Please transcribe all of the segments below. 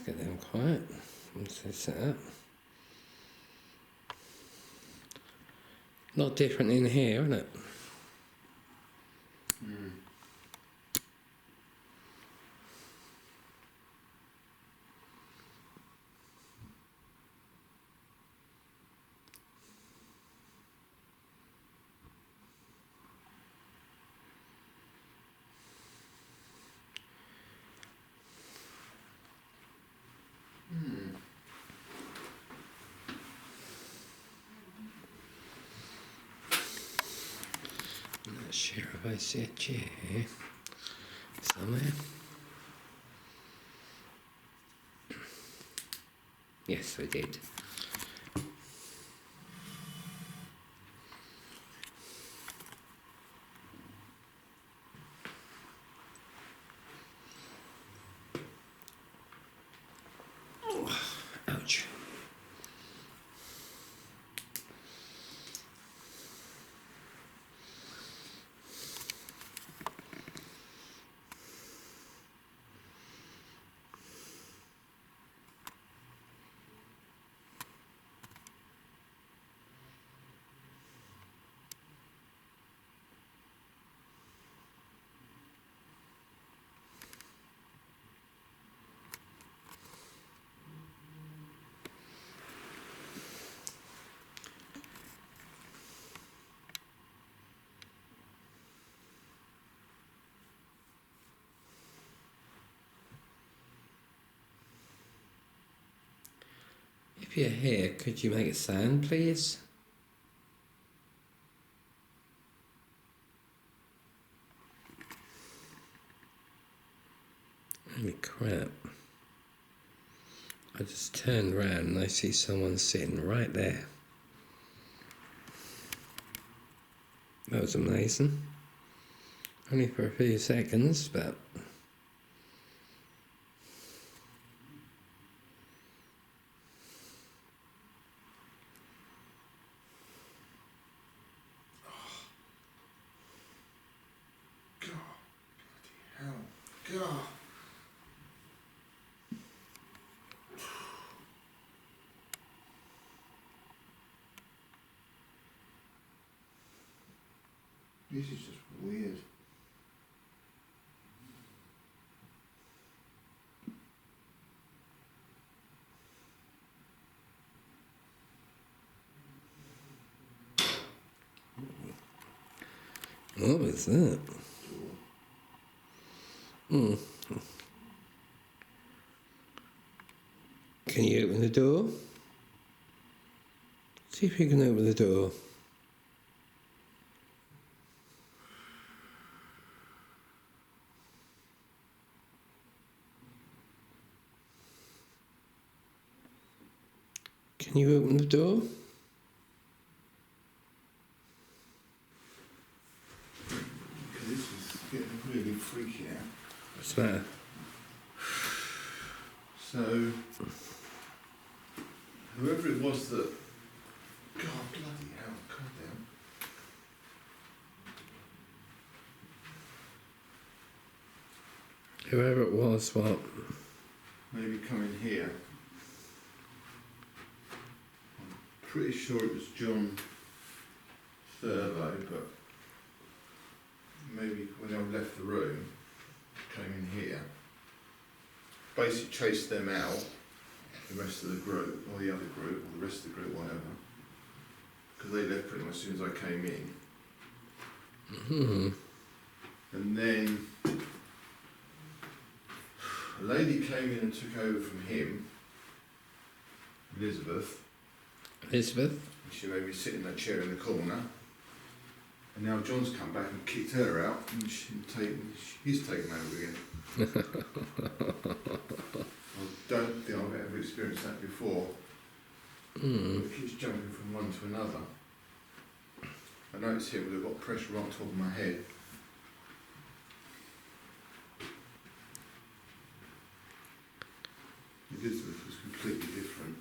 Let's get them quiet. Once they're set up. Not different in here, isn't it? I'm not sure if I see a chair here somewhere. Yes, I did. Ouch. If you're here, could you make a sound, please? Holy crap. I just turned round and I see someone sitting right there. That was amazing. Only for a few seconds, but... God. This is just weird. What was that? Can you open the door? See if you can open the door. Can you open the door? This is getting really freaky now. What's the matter? So, whoever it was that... God bloody hell, calm down. Whoever it was, what? Maybe come in here. I'm pretty sure it was John Thurlow, but maybe when I left the room, came in here. Basically chased them out, the rest of the group, or the other group, or the rest of the group, whatever. Because they left pretty much as soon as I came in. And then a lady came in and took over from him, Elizabeth. Elizabeth? She made me sit in that chair in the corner. And now John's come back and kicked her out, and he's taken over again. I don't think I've ever experienced that before. It keeps jumping from one to another. I noticed here they've got pressure right on top of my head. Elizabeth was completely different.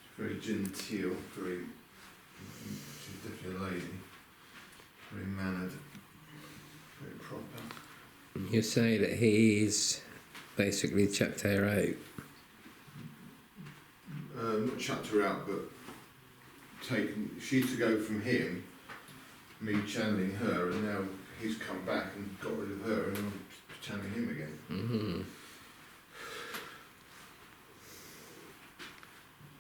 She's very genteel, she's definitely a lady. Very mannered, very proper. You say that he's basically chucked her out. Not chucked her out, but she to go from him, me channeling her, and now he's come back and got rid of her, and I'm channeling him again. Mm-hmm.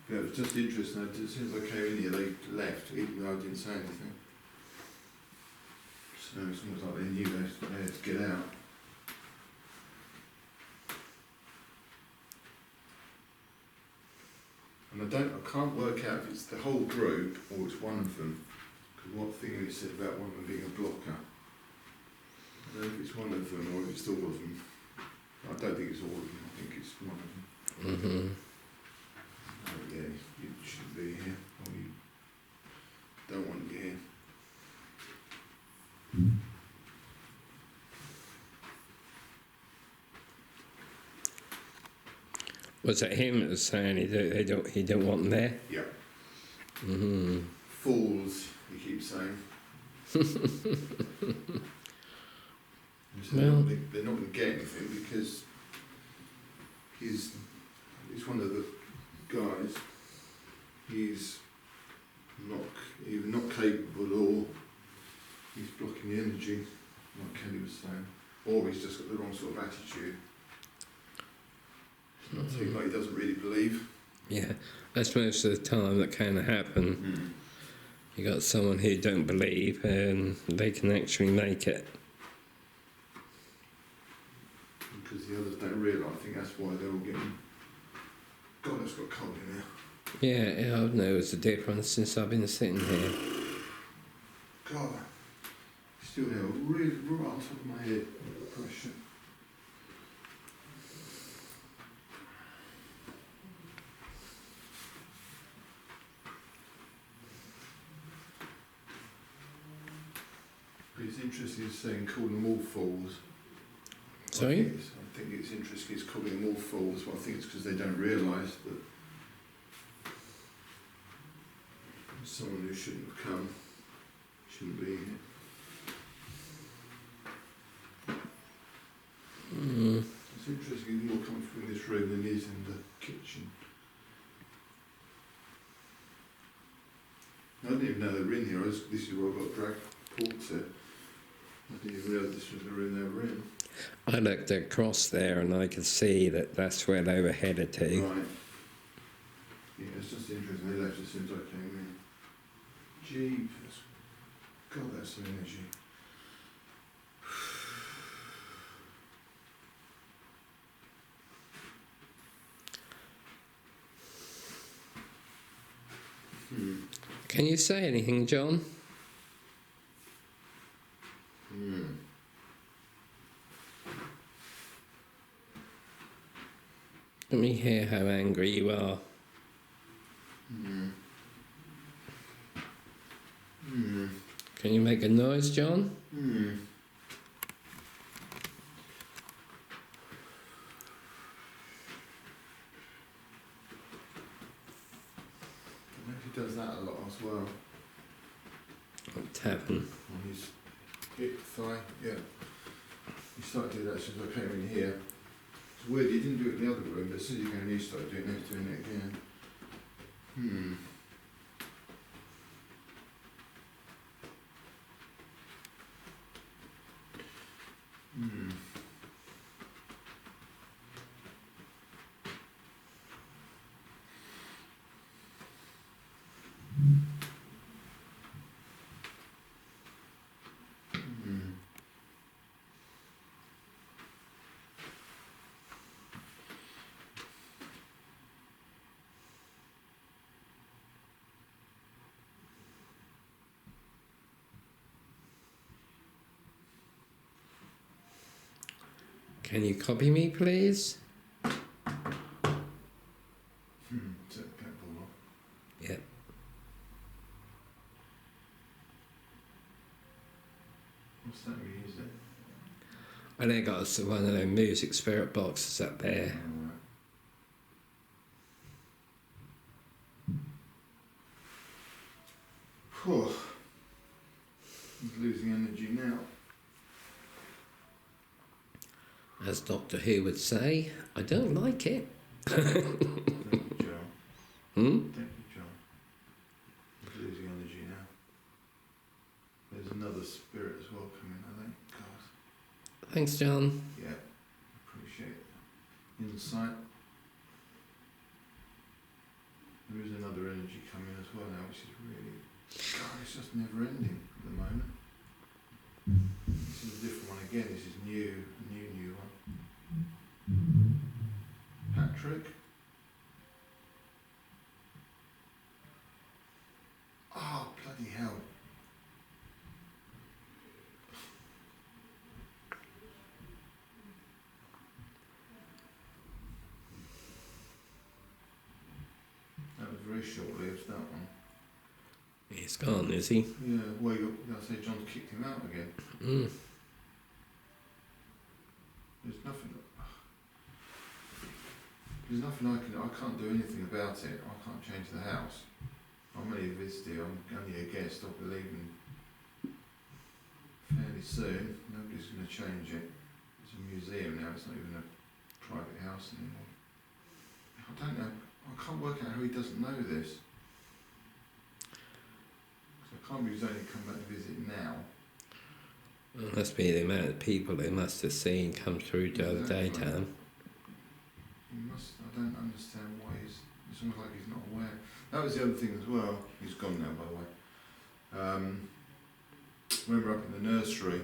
Yeah, it was just interesting. As soon as I came in here, they left, even though I didn't say anything. So it's almost like they knew they had to get out. And I can't work out if it's the whole group or it's one of them. Because what thing it said about one of them being a blocker. I don't know if it's one of them or if it's all of them. I don't think it's all of them. I think it's one of them. Mm-hmm. Oh yeah, you shouldn't be here. Or you don't want to be here. Was it him that was saying he don't want them there? Yeah. Mm-hmm. Fools, he keeps saying. Well, they're not going to get anything because he's one of the guys. He's not either not capable or he's blocking the energy, like Kelly was saying, or he's just got the wrong sort of attitude. It seems like he doesn't really believe. Yeah, that's most of the time that kind of happen. You got someone who don't believe and they can actually make it. Because the others don't realise. I think that's why they're all getting... God, it's got cold in there. Yeah, I've noticed the difference since I've been sitting here. God, still here, really right on top of my head. Pressure. But it's interesting he's saying calling them all fools. Sorry? I think it's interesting he's calling them all fools, but I think it's because they don't realise that someone who shouldn't have come, shouldn't be here. It's interesting he's more comfortable in this room than he is in the kitchen. I didn't even know they were in here. This is where I got dragged Paul to. I didn't even realise this was the room they were in. I looked across there and I could see that that's where they were headed to. Right. Yeah, it's just interesting. They left as soon as I came in. Jeepers. God, that's some energy. Can you say anything, John? Let me hear how angry you are. Can you make a noise, John? I don't know if he does that a lot as well. What tapping? On his hip, thigh, yeah. He started doing that as soon as I came in here. It's weird, he didn't do it in the other room, but as soon as he came in, he started doing it, again. Can you copy me, please? Take the ball off. Yep. What's that music? And I got one of those music spirit boxes up there. Whew. He's losing energy now. As Doctor Who would say, I don't like it. Thank you, John. Thank you, John. He's losing energy now. There's another spirit as well coming, I think. God. Thanks, John. Yeah, appreciate the insight. There is another energy coming as well now, which is really... God, it's just never ending at the moment. This is a different one again. This is new one. Patrick. Oh, bloody hell. That was very short-lived, that one. He's gone, is he? Yeah, well, I say John's kicked him out again. There's nothing I can't do anything about it. I can't change the house. I'm only a visitor, I'm only a guest. I'll be leaving fairly soon. Nobody's going to change it. It's a museum now, it's not even a private house anymore. I don't know, I can't work out how he doesn't know this. I can't believe he's only come back to visit now. Well, it must be the amount of people they must have seen come through the other daytime. I don't understand why it's almost like he's not aware. That was the other thing as well. He's gone now, by the way. Remember up in the nursery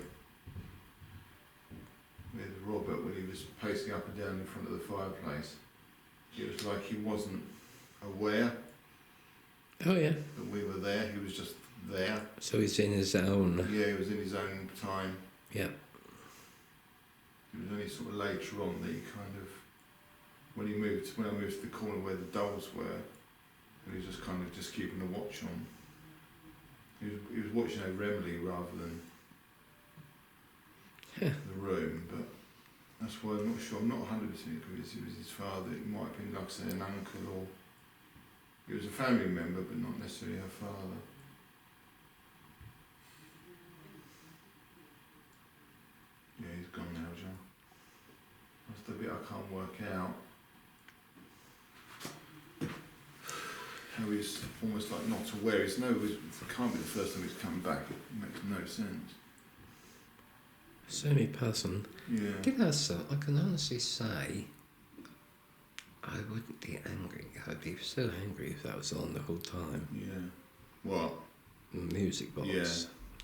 with Robert when he was pacing up and down in front of the fireplace. It was like he wasn't aware Oh yeah. that we were there. He was just there. So he's in his own. Yeah, he was in his own time. Yeah. It was only sort of later on that he kind of, when I moved to the corner where the dolls were, and he was just kind of just keeping a watch on. He was watching over Emily rather than the room, but that's why I'm not sure. I'm not 100% convinced it was his father. It might have been, like I say, an uncle, or it was a family member, but not necessarily her father. Yeah, he's gone now, John. That's the bit I can't work out. How he's almost like not aware. It can't be the first time he's come back. It makes no sense. Certainly puzzling. Yeah. Give us I can honestly say I wouldn't be angry. I'd be so angry if that was on the whole time. Yeah. What? The music box. Yeah.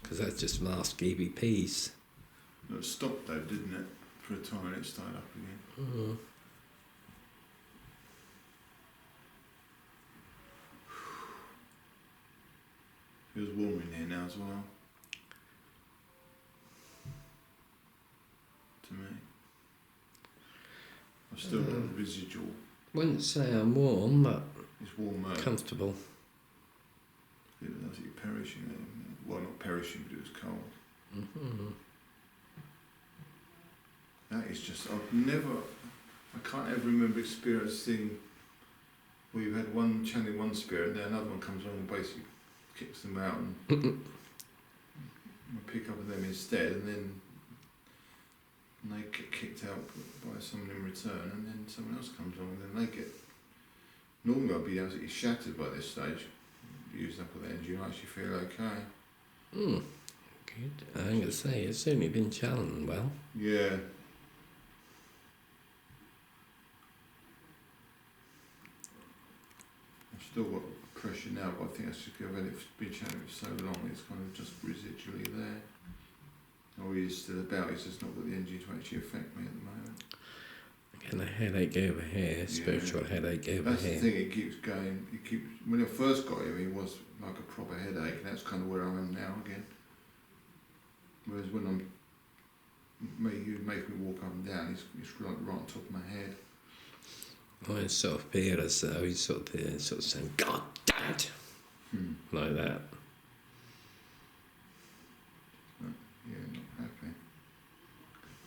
Because that's just masked EVPs. It stopped though, didn't it? For a time, and it started up again. Mm. Feels warm in here now as well. To me. I've still got the residual. Wouldn't say I'm warm, but It's warmer. comfortable. It was actually perishing. Well, not perishing, but it was cold. Mm-hmm. That is just, I can't ever remember experiencing where you've had one channeling one spirit and then another one comes along and basically kicks them out and I pick up with them instead, and then they get kicked out by someone in return, and then someone else comes along and then they get, normally I'd be absolutely shattered by this stage, used up all the energy and I actually feel okay. Good. I'm going to say, it's certainly been challenged well. Yeah. I've still got pressure now, but I think that's just because it's been channeling for so long, it's kind of just residually there. Or he is still about, it's just not got the energy to actually affect me at the moment. Again, a headache over here, spiritual headache over That's here. the thing, it keeps going, when I first got him, he was like a proper headache, and that's kind of where I am now again. Whereas when he would make me walk up and down, it's like right on top of my head. Well, it's sort of appeared as though he's sort of saying, God damn it! Like that. Yeah, not happy.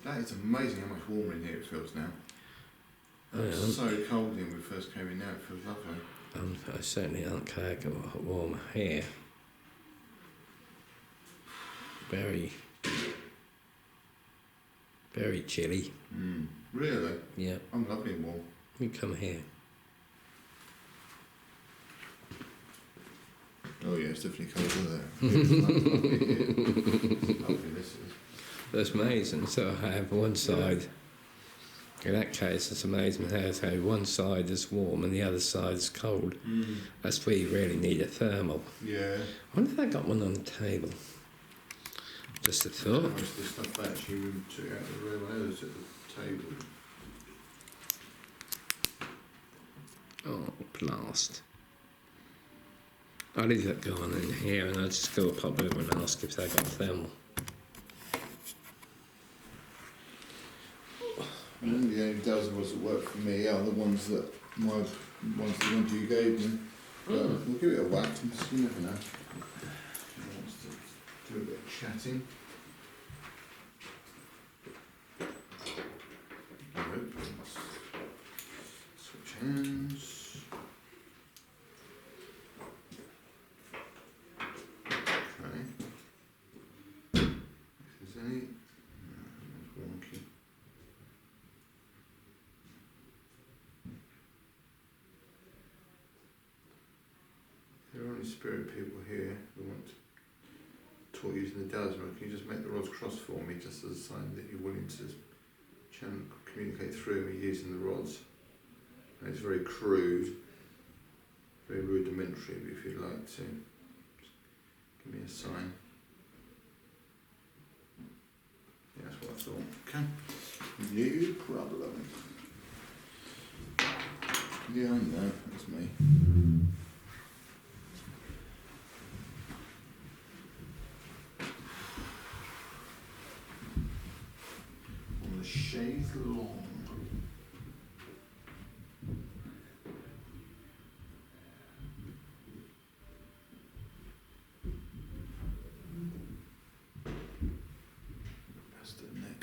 That is amazing how much warmer in here it feels now. It was so cold when we first came in, now it feels lovely. I certainly aren't carrying warm here. Very. Very chilly. Really? Yeah. I'm lovely and warm. You come here. Oh yeah, it's definitely cold, isn't it? Yeah, it's lovely here. Lovely, this is. That's amazing. So I have one side. In that case, it's amazing how one side is warm and the other side is cold. That's where you really need a thermal. Yeah. I wonder if I got one on the table. Just a thought. Most of the stuff I actually took out of the room when I was at the table. Oh, blast. I'll leave that go on in here and I'll just go up over and ask if they got thermal. And the only dozen ones that work for me are the ones that the ones you gave me. But we'll give it a whack and just, you never know. She wants to do a bit of chatting. Nope, let's switch hands. Okay. If there's any. No, that's wonky. There are only spirit people here who want to talk using the talisman. Can you just make the rods cross for me, just as a sign that you're willing to communicate through me using the rods? And it's very crude, very rudimentary, but if you'd like to, just give me a sign. Yeah, that's what I thought. Okay. No problem. Yeah, I know, that's me. On the chaise longue. Past the neck.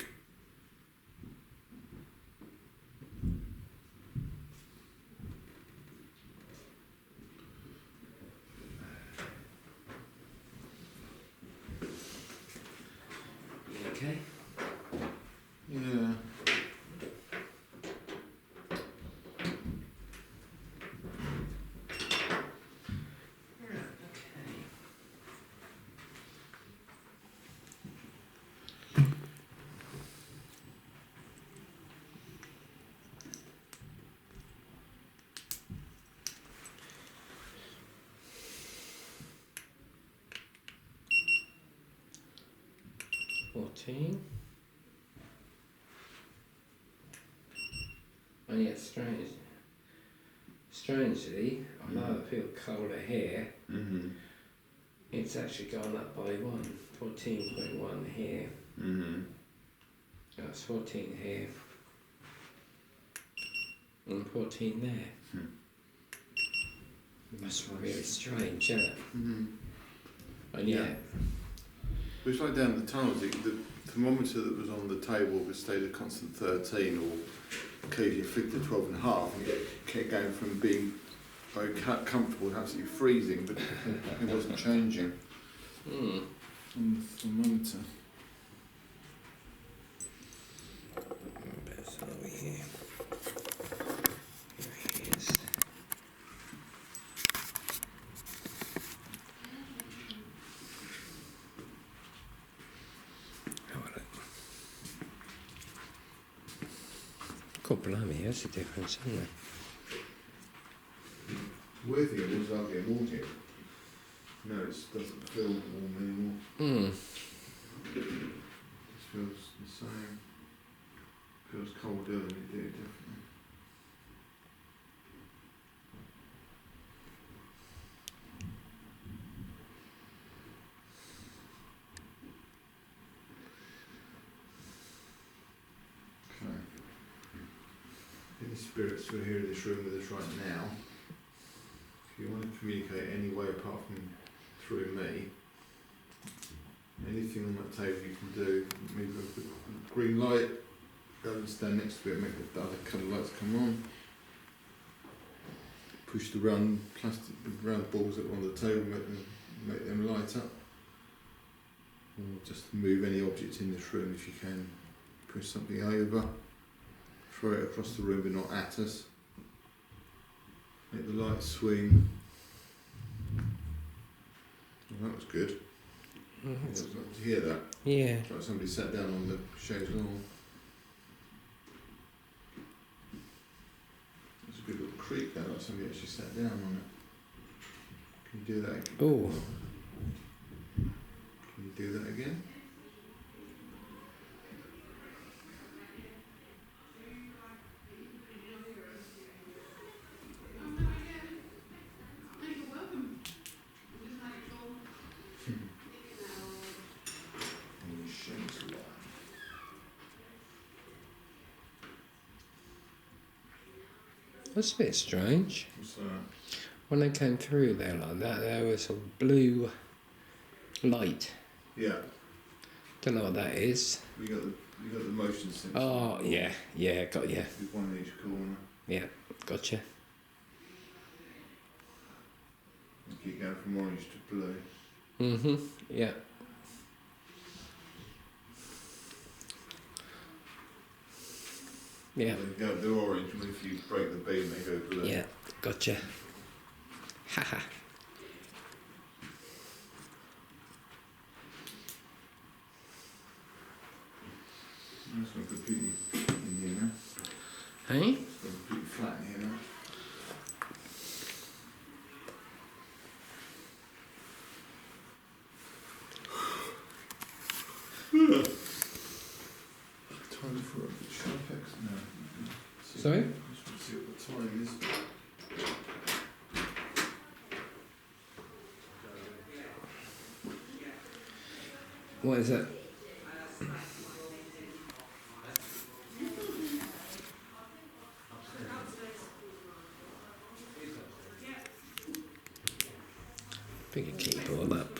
Okay. Yeah. Okay. 14. And yet strangely, although I feel colder here, it's actually gone up by 1. 14.1 here. That's 14 here. And 14 there. That's really strange, isn't it? And yet, But it's like down the tunnels, the thermometer that was on the table would stay a constant 13 or occasionally flicked to 12.5 and kept going from being very comfortable to absolutely freezing, but it wasn't changing on the thermometer. That's over here. Here he is. God blimey, that's a difference, isn't it? Weird thing is I'll get warm here. No, it doesn't feel warm anymore. It feels the same. Feels colder than it did, definitely. Okay. Any spirits who are here in this room with us right now, if you want to communicate any way apart from through me, anything on that table you can do, maybe the green light, go and stand next to it, make the other colour lights come on. Push the round balls that are on the table, make them light up. Or just move any objects in this room if you can. push something over, throw it across the room but not at us. Make the light swing. Well, that was good. Did you hear that? Yeah. It's like somebody sat down on the chaise lawn. There's a good little creak there, like somebody actually sat down on it. Can you do that again? Oh. Can you do that again? That's a bit strange. What's that? When they came through there like that, there was a blue light. Yeah. Don't know what that is. You got the motion sensor. Oh, yeah, got you. With one in each corner. Yeah, gotcha. You keep going from orange to blue. Yeah. Yeah. They're orange, and if you break the beam, they go blue. Yeah, gotcha. Haha. It's not completely in here now. Hey? It's got completely flat in here now. Time for a Sharpex? No. Sorry? I just want to see what the time is. What is it? Bigger keyboard up.